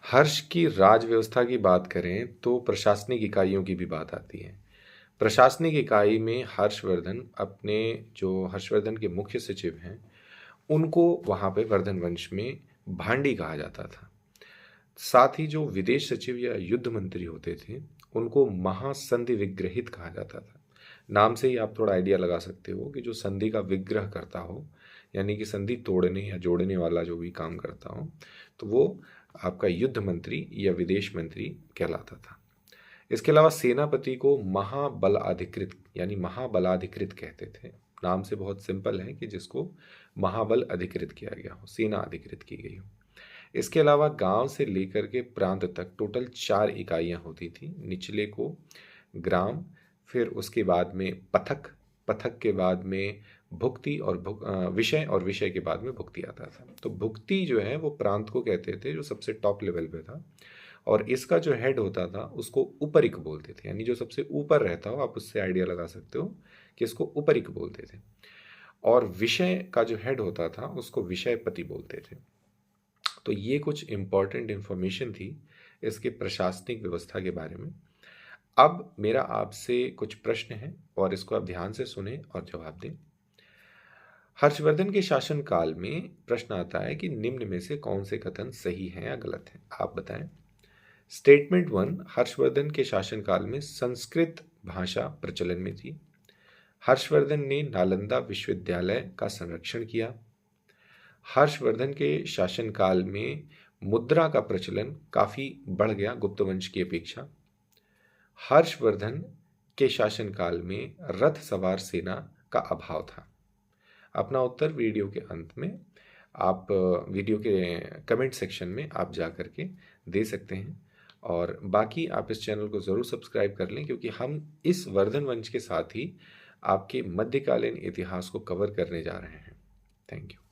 हर्ष की राज व्यवस्था की बात करें तो प्रशासनिक इकाइयों की भी बात आती है। प्रशासनिक इकाई में हर्षवर्धन के मुख्य सचिव हैं, उनको वहाँ पे वर्धन वंश में भांडी कहा जाता था। साथ ही जो विदेश सचिव या युद्ध मंत्री होते थे, उनको महासंधि विग्रहित कहा जाता था। नाम से ही आप थोड़ा आइडिया लगा सकते हो कि जो संधि का विग्रह करता हो, यानी कि संधि तोड़ने या जोड़ने वाला जो भी काम करता हो, तो वो आपका युद्ध मंत्री या विदेश मंत्री कहलाता था। इसके अलावा सेनापति को महाबल अधिकृत यानी महाबलाधिकृत कहते थे। नाम से बहुत सिंपल है कि जिसको महाबल अधिकृत किया गया हो, सेना अधिकृत की गई हो। इसके अलावा गांव से लेकर के प्रांत तक टोटल 4 इकाइयां होती थी। निचले को ग्राम, फिर उसके बाद में पथक, पथक के बाद में भुक्ति और विषय, और विषय के बाद में भुक्ति आता था। तो भुक्ति जो है वो प्रांत को कहते थे, जो सबसे टॉप लेवल पे था। और इसका जो हेड होता था उसको उपरिक बोलते थे, यानी जो सबसे ऊपर रहता हो, आप उससे आइडिया लगा सकते हो कि इसको उपरिक बोलते थे। और विषय का जो हेड होता था उसको विषयपति बोलते थे। तो ये कुछ इंपॉर्टेंट इंफॉर्मेशन थी इसके प्रशासनिक व्यवस्था के बारे में। अब मेरा आपसे कुछ प्रश्न है और इसको आप ध्यान से सुने और जवाब दें। हर्षवर्धन के शासनकाल में प्रश्न आता है कि निम्न में से कौन से कथन सही हैं या गलत हैं, आप बताएं। स्टेटमेंट 1, हर्षवर्धन के शासनकाल में संस्कृत भाषा प्रचलन में थी। हर्षवर्धन ने नालंदा विश्वविद्यालय का संरक्षण किया। हर्षवर्धन के शासनकाल में मुद्रा का प्रचलन काफी बढ़ गया गुप्त वंश की अपेक्षा। हर्षवर्धन के शासनकाल में रथ सवार सेना का अभाव था। अपना उत्तर वीडियो के अंत में आप वीडियो के कमेंट सेक्शन में आप जा कर के दे सकते हैं। और बाकी आप इस चैनल को ज़रूर सब्सक्राइब कर लें, क्योंकि हम इस वर्धन वंश के साथ ही आपके मध्यकालीन इतिहास को कवर करने जा रहे हैं। Thank you.